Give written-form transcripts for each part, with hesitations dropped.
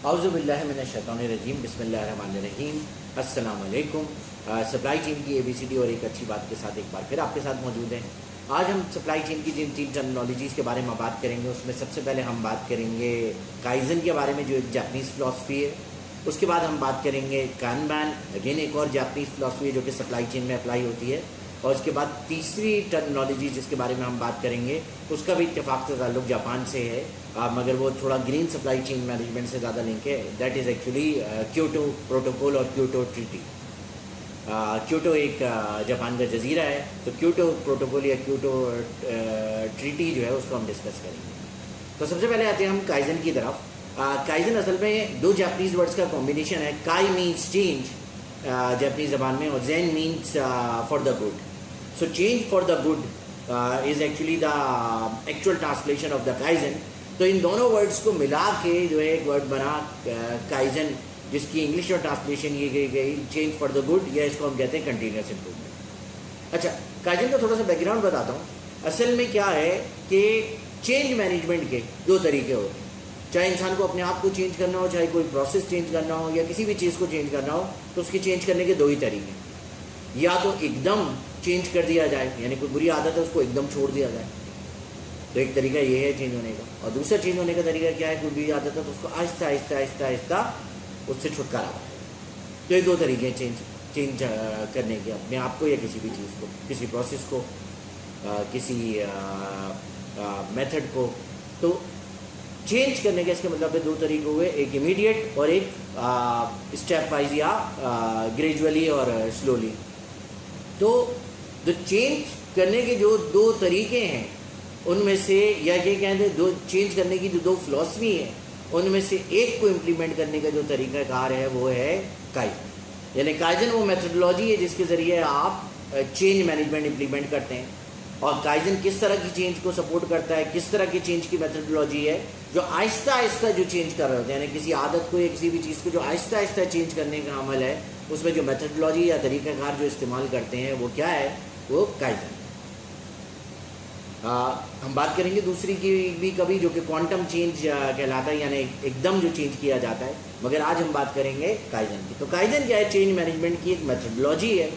औज़ुबिल्लाहि मिनश्शैतानिर्रजीम बिस्मिल्लाहिर्रहमानिर्रहीम अस्सलाम वालेकुम। सप्लाई चेन की ABCD और एक अच्छी बात के साथ एक बार फिर आपके साथ मौजूद हैं। आज हम सप्लाई चेन की जिन 3 टर्मिनोलॉजीज़ के बारे में बात करेंगे उसमें सबसे पहले हम बात करेंगे काइज़न के बारे में, जो एक जापानीज़ फ़िलासफ़ी है। उसके बाद हम बात करेंगे कानबान, अगेन एक और जापानीज़ फ़िलासफ़ी है जो कि सप्लाई चेन में अप्लाई होती है। और उसके बाद तीसरी टर्मिनोलॉजी जिसके बारे में हम बात करेंगे उसका भी इत्तेफाक से ताल्लुक़ जापान से है, मगर वो थोड़ा ग्रीन सप्लाई चेन मैनेजमेंट से ज़्यादा लिंक है। That is actually Kyoto protocol और क्योटो ट्रीटी। क्योटो एक जापान का जजीरा है, तो क्योटो प्रोटोकॉल या क्योटो ट्रीटी जो है उसको हम डिस्कस करेंगे। तो सबसे पहले आते हैं हम काइज़न की तरफ। काइज़न असल में 2 जापानीज़ वर्ड्स का कॉम्बिनेशन है। काई मीन्स चेंज जापानीज़ ज़बान में, और Zen means for the good. So change for the good is actually the actual translation of the Kaizen। तो इन दोनों वर्ड्स को मिला के जो है एक वर्ड बना काइजन, जिसकी इंग्लिश और ट्रांसलेशन ये गई चेंज फॉर द गुड, या इसको हम कहते हैं कंटिन्यूस इम्प्रूवमेंट। अच्छा, काइजन का थोड़ा सा बैकग्राउंड बताता हूँ। असल में क्या है कि चेंज मैनेजमेंट के 2 तरीके होते हैं। चाहे इंसान को अपने आप को चेंज करना हो, चाहे कोई प्रोसेस चेंज करना हो, या किसी भी चीज़ को चेंज करना हो, तो उसकी चेंज करने के 2 ही तरीके। या तो एकदम चेंज कर दिया जाए, यानी कोई बुरी आदत है उसको एकदम छोड़ दिया जाए, तो एक तरीका ये है चेंज होने का। और दूसरा चेंज होने का तरीका क्या है, कोई बुरी आदत है तो उसको आहिस्ता आहिस्ता आहिस्ता आहिस्ता उससे छुटकारा पाए। तो ये 2 तरीके हैं चेंज करने के, अपने आप को या किसी भी चीज़ को, किसी प्रोसेस को, किसी मेथड को। तो चेंज करने के इसके मतलब 2 तरीके हुए, एक इमीडिएट और एक स्टेप वाइज या ग्रेजुअली और स्लोली। तो जो चेंज करने के जो 2 तरीके हैं उनमें से, या ये कहते हैं 2 चेंज करने की जो 2 फिलॉसफी है उनमें से एक को इम्प्लीमेंट करने का जो तरीक़ाकार है वो है काइजन। यानी काइजन वो मेथडोलॉजी है जिसके ज़रिए आप चेंज मैनेजमेंट इम्प्लीमेंट करते हैं। और काइजन किस तरह की चेंज को सपोर्ट करता है, किस तरह की चेंज की मेथडोलॉजी है, जो आहिस्ता आहिस्ता जो चेंज कर रहे होते हैं, यानी किसी आदत को या किसी भी चीज़ को जो आहिस्ता आहिस्ता चेंज करने का अमल है, उसमें जो मेथडोलॉजी या तरीक़ाकार जो इस्तेमाल करते हैं वो क्या है, वो काइजन। हम बात करेंगे दूसरी की भी कभी, जो कि क्वांटम चेंज कहलाता है, यानी एकदम जो चेंज किया जाता है। मगर आज हम बात करेंगे काइजन की। तो काइजन क्या है, चेंज मैनेजमेंट की एक मेथडोलॉजी है।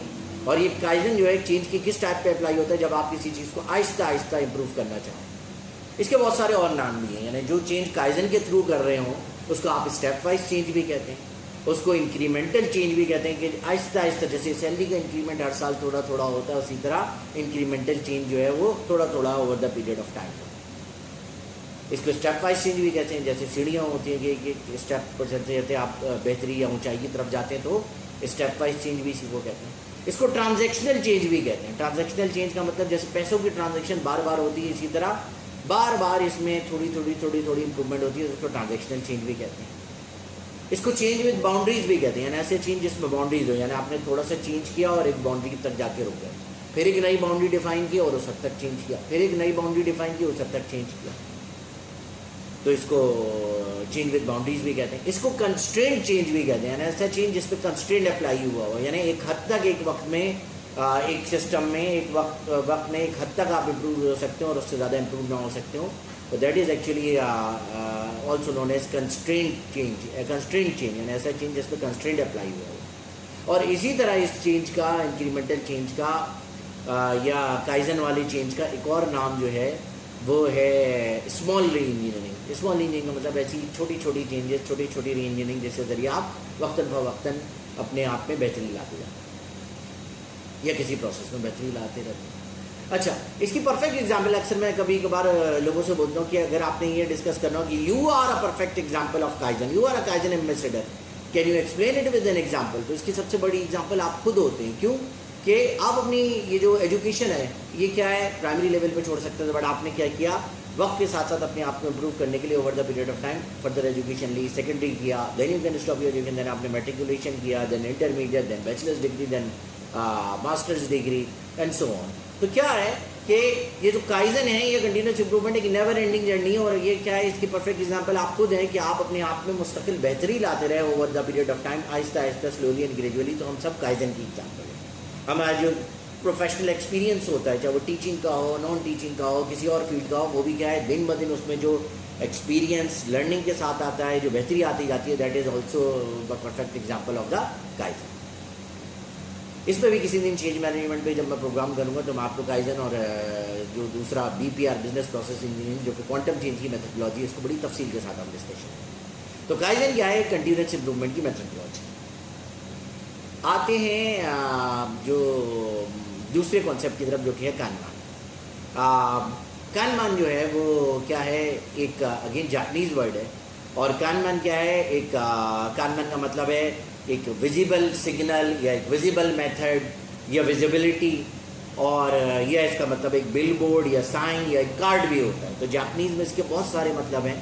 और ये काइजन जो है चेंज की किस टाइप पे अप्लाई होता है, जब आप किसी चीज़ को आहिस्ता आहिस्ता इंप्रूव करना चाहें। इसके बहुत सारे और नाम भी हैं, यानी जो चेंज काइजन के थ्रू कर रहे हों उसको आप स्टेप वाइज चेंज भी कहते हैं, उसको इंक्रीमेंटल चेंज भी कहते हैं, कि आहिस्ता आहिस्ता, जैसे सैलरी का इंक्रीमेंट हर साल थोड़ा थोड़ा होता है, उसी तरह इंक्रीमेंटल चेंज जो है वो थोड़ा थोड़ा over the period of time. इसको स्टेप वाइज चेंज भी कहते हैं, जैसे सीढ़ियाँ होती हैं कि स्टेप पर चलते चलते आप बेहतरी या ऊंचाई की तरफ जाते हैं, तो स्टेप वाइज चेंज भी इसी को कहते हैं। इसको ट्रांजैक्शनल चेंज भी कहते हैं। ट्रांजैक्शनल चेंज का मतलब जैसे पैसों की ट्रांजैक्शन बार बार होती है, इसी तरह बार बार इसमें थोड़ी थोड़ी इंप्रूवमेंट होती है, उसको ट्रांजैक्शनल चेंज भी कहते हैं। इसको चेंज विद बाउंड्रीज भी कहते हैं, यानी ऐसे चेंज जिसमें बाउंड्रीज हो, यानी आपने थोड़ा सा चेंज किया और एक बाउंड्री तक जाके रुक गए, फिर एक नई बाउंड्री डिफाइन की और उस हद तक चेंज किया, फिर एक नई बाउंड्री डिफाइन की, उस हद तक चेंज किया, तो इसको चेंज विद बाउंड्रीज भी कहते हैं। इसको कंस्ट्रेंट चेंज भी कहते हैं, यानी ऐसा चेंज जिसपे कंस्ट्रेंट अप्लाई हुआ हो, यानी एक हद तक, एक वक्त में, एक सिस्टम में, एक वक्त में एक हद तक आप इम्प्रूव हो सकते हो और उससे ज़्यादा इम्प्रूव ना हो सकते हो। तो that is actually also known as constraint change, यानी ऐसा चेंज जिस पर कंस्ट्रेंट अप्लाई हुआ हो। और इसी तरह इस चेंज का, इंक्रीमेंटल चेंज का या काइजन वाली चेंज का एक और नाम जो है वो है स्मॉल री इंजीनियरिंग। स्मॉल इंजीनियरिंग का मतलब ऐसी छोटी छोटी चेंजेस, छोटी छोटी री इंजीनियरिंग, जिसके ज़रिए आप वक्तन फ़वक्तन अपने आप में बेहतरी लाते जाते हैं या किसी प्रोसेस में बेहतरी लाते रहते हैं। अच्छा, इसकी परफेक्ट एग्जाम्पल अक्सर मैं कभी कभार लोगों से बोलता हूँ कि अगर आपने ये डिस्कस करना हो कि you are a perfect example of kaizen, you are a kaizen ambassador, can you explain it with an example. तो इसकी सबसे बड़ी एग्जाम्पल आप खुद होते हैं। क्यों कि आप अपनी ये जो एजुकेशन है, ये क्या है, प्राइमरी लेवल पे छोड़ सकते थे, बट आपने क्या किया, वक्त के साथ साथ अपने आप को इम्प्रूव करने के लिए over the period of time further education ली, सेकेंडरी किया, then you can stop your education, then आपने मेट्रिकुलेशन किया, then intermediate, then bachelors degree, then masters degree and so on. तो क्या है कि ये जो काइजन है ये कंटिन्यूस इंप्रूवमेंट एक नेवर एंडिंग जर्नी है। और ये क्या है, इसकी परफेक्ट एग्जांपल आप खुद हैं कि आप अपने आप में मुस्तकिल बेहतरी लाते रहे over the period of time, Aahista Aahista, slowly and gradually. तो हम सब काइजन की एग्जांपल है। हमारा जो प्रोफेशनल एक्सपीरियंस होता है, चाहे वो टीचिंग का हो, नॉन टीचिंग का हो, किसी और फील्ड का हो, वो भी क्या है, दिन ब दिन उसमें जो एक्सपीरियंस लर्निंग के साथ आता है, जो बेहतरी आती जाती है, that is also the perfect example of the kaizen. इस पर भी किसी दिन चेंज मैनेजमेंट पे जब मैं प्रोग्राम करूँगा तो मैं आपको काइजन और जो दूसरा BPR बिजनेस प्रोसेस इंजीनियरिंग जो कि क्वांटम चेंज की मेथडोलॉजी है, इसको बड़ी तफसील के साथ हम डिस्कशन करें। तो काइजन क्या है? कंटिन्यूस इंप्रूवमेंट की मेथडोलॉजी। आते हैं जो दूसरे कॉन्सेप्ट की तरफ, जो कि है कानमान। कानमान जो है वो क्या है? एक अगेन जापानीज वर्ड है। और कानमान क्या है? एक कानमान का मतलब है एक विजिबल सिग्नल या एक विजिबल मेथड या विजिबिलिटी, और यह इसका मतलब एक बिल बोर्ड या साइन या एक कार्ड भी होता है। तो जापानीज में इसके बहुत सारे मतलब हैं।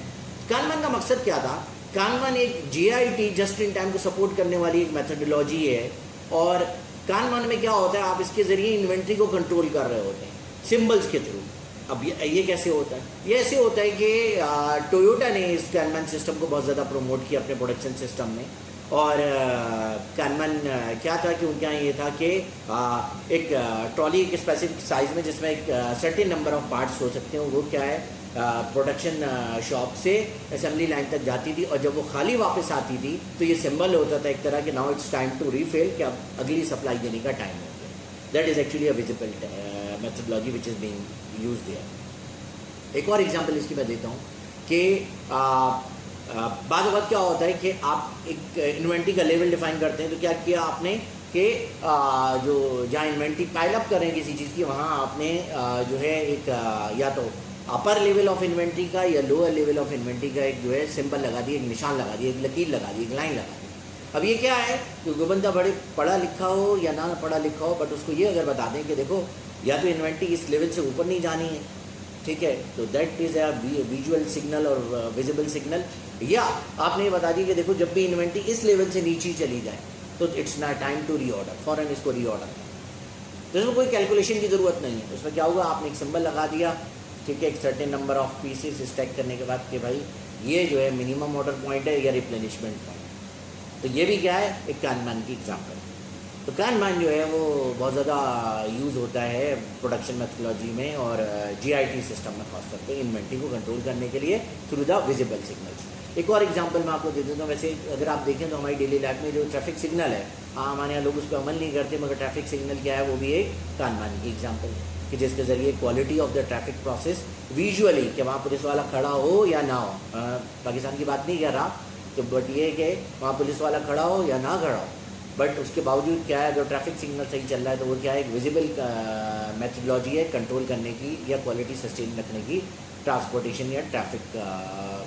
कानमान का मकसद क्या था? कानमान एक JIT जस्ट इन टाइम को सपोर्ट करने वाली एक मेथडोलॉजी है। और कानमान में क्या होता है? आप इसके ज़रिए इन्वेंट्री को कंट्रोल कर रहे होते हैं सिंबल्स के थ्रू। अब ये कैसे होता है? ये ऐसे होता है कि टोयोटा ने इस कानमान सिस्टम को बहुत ज़्यादा प्रमोट किया अपने प्रोडक्शन सिस्टम में। और कानमान क्या था कि उनके यहाँ ये था कि एक ट्रॉली एक स्पेसिफिक साइज़ में, जिसमें एक सर्टेन नंबर ऑफ पार्ट्स हो सकते हैं, वो क्या है प्रोडक्शन शॉप से असेंबली लाइन तक जाती थी। और जब वो खाली वापस आती थी तो ये सिंबल होता था एक तरह के, now it's time to refill, कि अब अगली सप्लाई देने का टाइम हो गया। That is actually a visible methodology which is being used there. एक और एग्जांपल इसकी मैं देता हूँ कि बाद वक्त क्या होता है कि आप एक इन्वेंट्री का लेवल डिफाइन करते हैं। तो क्या किया आपने कि जो जहाँ इन्वेंट्री पाइल अप कर रहे हैं किसी चीज़ की, वहाँ आपने जो है एक या तो अपर लेवल ऑफ इन्वेंट्री का या लोअर लेवल ऑफ इन्वेंट्री का एक जो है सिंबल लगा दिया, एक निशान लगा दिया, एक लकीर लगा दी, एक लाइन लगा दी। अब ये क्या है कि जो बंदा बड़े पढ़ा लिखा हो या ना पढ़ा लिखा हो, बट उसको ये अगर बता दें कि देखो या तो इन्वेंट्री इस लेवल से ऊपर नहीं जानी है, ठीक है, तो that is a visual signal और विजिबल सिग्नल। या आपने ये बता दिया कि देखो जब भी इन्वेंट्री इस लेवल से नीचे चली जाए तो it's not time to reorder, फ़ौरन इसको रीऑर्डर करें। तो इसमें कोई कैलकुलेशन की ज़रूरत नहीं है। उसमें क्या होगा, आपने एक सिंबल लगा दिया, ठीक है, एक certain number of pieces stack करने के बाद कि भाई ये जो है मिनिमम ऑर्डर पॉइंट है या रिप्लेनिशमेंट पॉइंट। तो ये भी क्या है, एक कानमान की एग्जाम्पल। तो कानमान जो है वो बहुत ज़्यादा यूज़ होता है प्रोडक्शन मेथोडोलॉजी में और GIT सिस्टम में, खास करके इन्वेंट्री को कंट्रोल करने के लिए थ्रू द विजिबल सिग्नल्स। एक और एग्जांपल मैं आपको दे देता हूँ। वैसे अगर आप देखें तो हमारी डेली लाइफ में जो ट्रैफिक सिग्नल है, हमारे यहाँ लोग उस पर अमल नहीं करते, मगर ट्रैफिक सिग्नल क्या है, वो भी एक कानमान की एग्जाम्पल है कि जिसके ज़रिए quality of the traffic process visually, कि वहाँ पुलिस वाला खड़ा हो या ना हो, पाकिस्तान की बात नहीं कर रहा, तो बट ये कि वहाँ पुलिस वाला खड़ा हो या ना खड़ा हो, बट उसके बावजूद क्या है, अगर ट्रैफिक सिग्नल सही चल रहा है तो वो क्या है, एक विजिबल मेथडोलॉजी है कंट्रोल करने की या क्वालिटी सस्टेन रखने की, ट्रांसपोर्टेशन या ट्रैफिक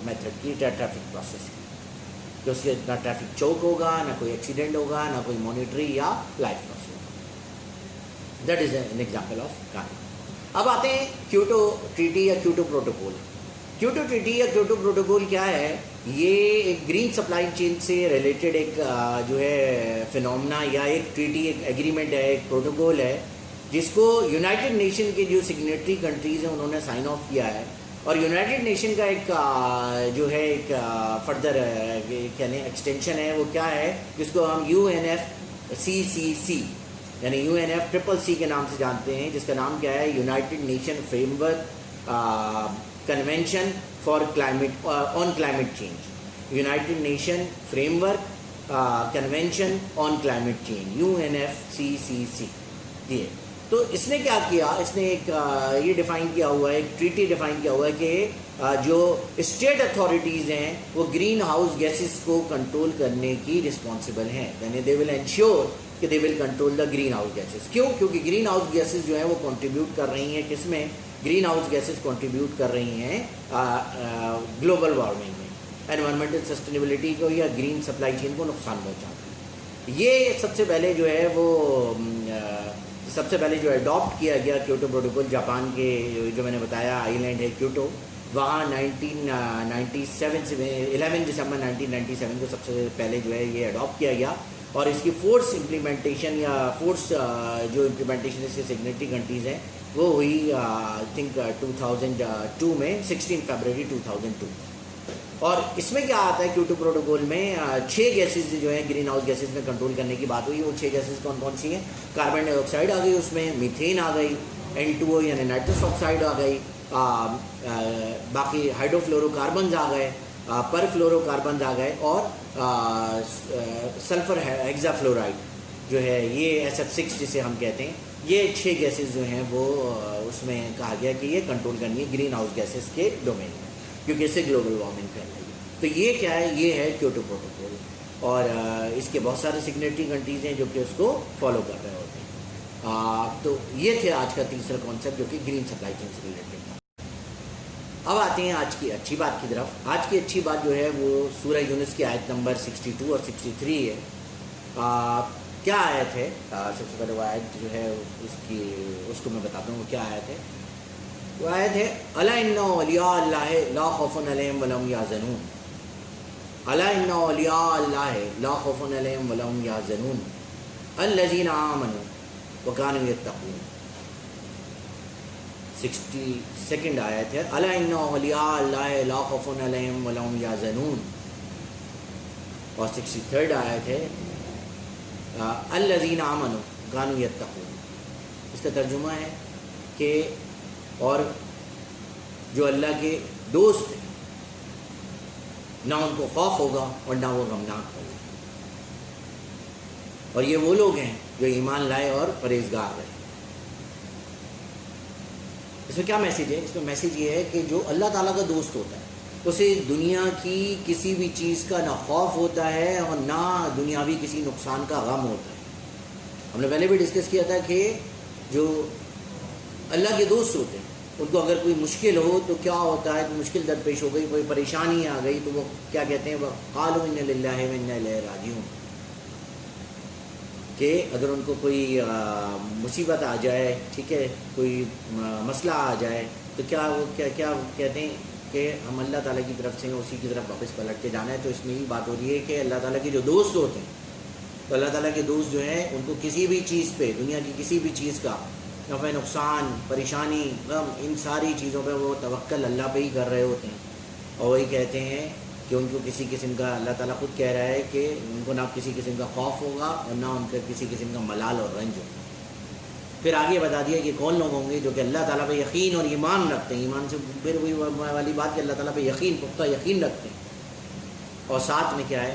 मेथड की, ट्रैफिक प्रोसेस की, कि उससे ना ट्रैफिक चौक होगा, ना कोई एक्सीडेंट होगा, ना कोई मॉनिटरी या लाइफ लॉस होगा। That is an example of कानून। अब आते हैं क्योटो ट्रीटी या क्योटो प्रोटोकॉल। क्योटो ट्रीटी या क्योटो प्रोटोकॉल क्या है, ये एक ग्रीन सप्लाई चेन से रिलेटेड एक जो है फिनोमेना या एक ट्रीटी, एक एग्रीमेंट है, एक प्रोटोकॉल है, जिसको यूनाइटेड नेशन के जो सिग्नेटरी कंट्रीज़ हैं उन्होंने साइन ऑफ किया है। और यूनाइटेड नेशन का एक जो है एक फर्दर यानी एक्सटेंशन है, वो क्या है, जिसको हम UNFCCC यानी UNFCCC के नाम से जानते हैं, जिसका नाम क्या है, United nation framework convention for climate on climate change, United nation framework convention on climate change, UNFCCC। ये तो इसने क्या किया, इसने एक ये डिफ़ाइन किया हुआ है, एक ट्रीटी डिफ़ाइन किया हुआ है कि जो स्टेट अथॉरिटीज़ हैं वो ग्रीन हाउस गैसेस को कंट्रोल करने की रिस्पॉन्सिबल हैं, यानी दे विल इंश्योर कि they will control the green house gases. क्यों? क्योंकि ग्रीन हाउस गैसेस जो हैं वो कंट्रीब्यूट कर रही हैं किसमें, ग्रीन हाउस गैसेस कंट्रीब्यूट कर रही हैं ग्लोबल वार्मिंग में, एनवायरमेंटल सस्टेनेबिलिटी को या ग्रीन सप्लाई चेन को नुकसान पहुँचाती है। ये सबसे पहले जो है वो सबसे पहले जो अडॉप्ट किया गया क्योटो प्रोटोकॉल, जापान के जो मैंने बताया आइलैंड है क्योटो, वहाँ 1997 से 11 दिसंबर 1997 को सबसे पहले जो है ये अडॉप्ट किया गया। और इसकी फोर्स इम्प्लीमेंटेशन या फोर्स जो इम्प्लीमेंटेशन इसके सिग्नेटरी कंट्रीज़ हैं वो हुई आई थिंक 2002 में, 16 फरवरी 2002। और इसमें क्या आता है, क्योटो प्रोटोकॉल में 6 गैसेस जो हैं ग्रीन हाउस गैसेस में कंट्रोल करने की बात हुई। वो 6 गैसेस कौन कौन सी हैं, कार्बन डाइऑक्साइड आ गई, उसमें मीथेन आ गई, N2O यानी नाइट्रस ऑक्साइड आ गई, बाकी हाइड्रोफ्लोरोकार्बन्स आ गए, परफ्लोरोकार्बन्स आ गए, और सल्फर हेक्साफ्लोराइड जो है, ये SF6 जिसे हम कहते हैं, ये 6 गैसेस जो हैं वो उसमें कहा गया कि ये कंट्रोल करनी है ग्रीन हाउस गैसेस के डोमेन में, क्योंकि इससे ग्लोबल वार्मिंग फैल रही है। तो ये क्या है, ये है क्योटो प्रोटोकॉल, और इसके बहुत सारे सिग्नेटरी कंट्रीज़ हैं जो कि उसको फॉलो कर रहे होते हैं। तो ये थे आज का तीसरा कॉन्सेप्ट जो कि ग्रीन सप्लाई चेन से रिलेटेड था। अब आते हैं आज की अच्छी बात की तरफ। आज की अच्छी बात जो है वो सूरह यूनुस की आयत नंबर 62 और 63 है। क्या आयत है? सबसे पहले वो आयत जो है उसको मैं बताता हूँ वो क्या आयत है। वो आयत है, अला इन्ना औलिया अल्लाह ला खौफुन अलैहिम वला हुम यहज़नून। अला इन्ना औलिया अल्लाह ला खौफुन अलैहिम वला हुम यहज़नून अल्लज़ीना आमनू व कानू यत्तक़ून। 62nd आयत है, अला इन्ना औलिया अल्लाह ला खौफुन अलैहिम वला हुम यहज़नून। और 63rd आयत है, अल्लज़ीना आमनू कानू यत्तक़ून। इसका तर्जुमा है कि और जो अल्लाह के दोस्त हैं, ना उनको खौफ होगा और ना वो गमनाक होगा। और ये वो लोग हैं जो ईमान लाए और परहेजगार रहे। इसमें क्या मैसेज है? इसमें मैसेज ये है कि जो अल्लाह ताला का दोस्त होता है उसे दुनिया की किसी भी चीज़ का ना खौफ होता है और ना दुनियावी किसी नुकसान का गम होता है। हमने पहले भी डिस्कस किया था कि जो अल्लाह के दोस्त होते हैं उनको अगर कोई मुश्किल हो तो क्या होता है, मुश्किल दरपेश हो गई, कोई परेशानी आ गई, तो वो क्या कहते हैं, वह क़ालू इन्ना लिल्लाहि व इन्ना इलैहि राजिऊन। कि अगर उनको कोई मुसीबत आ जाए, ठीक है, कोई मसला आ जाए, तो क्या वो क्या कहते हैं कि हम अल्लाह ताला की तरफ से उसी की तरफ वापस पलट के जाना है। तो इसमें ही बात हो रही है कि अल्लाह ताला के जो दोस्त होते हैं, तो अल्लाह ताला के दोस्त जो हैं उनको किसी भी चीज़ पे, दुनिया की किसी भी चीज़ का नफ़े नुकसान, परेशानी, गम, इन सारी चीज़ों पे वो तवक्कल अल्लाह पे ही कर रहे होते हैं। और वही कहते हैं कि उनको किसी किस्म का, अल्लाह ताला खुद कह रहा है कि उनको ना किसी किस्म का खौफ होगा और ना उनका किसी किस्म का मलाल और रंज होगा। फिर आगे बता दिया कि कौन लोग होंगे जो कि अल्लाह ताला पे यकीन और ईमान रखते हैं। ईमान से फिर वही वाली बात कि अल्लाह ताला पे यकीन, पुख्ता यकीन रखते हैं, और साथ में क्या है,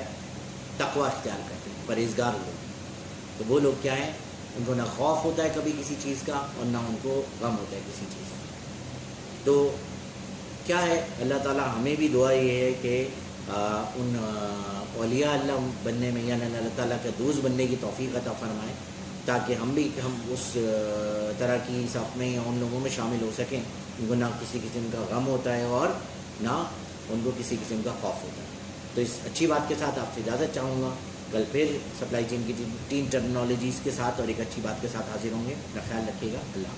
तकवा इख्तियार करते हैं, परहेजगार लोग। तो वो लोग क्या हैं, उनको ना खौफ होता है कभी किसी चीज़ का और ना उनको गम होता है किसी चीज़ का। तो क्या है, अल्लाह ताला हमें भी दुआ ये है कि उन औलिया अल्लाह बनने में, यानी अल्लाह ताला के दोस्त बनने की तौफीक अता फरमाए, ताकि हम उस तरह की साथ में या उन लोगों में शामिल हो सकें उनको ना किसी किस्म का गम होता है और ना उनको किसी किस्म का खौफ होता है। तो इस अच्छी बात के साथ आपसे इजाज़त चाहूँगा। कल फिर सप्लाई चेन की 3 टर्मिनोलॉजीज़ के साथ और एक अच्छी बात के साथ हाजिर होंगे। अपना ख्याल रखिएगा। अल्लाह।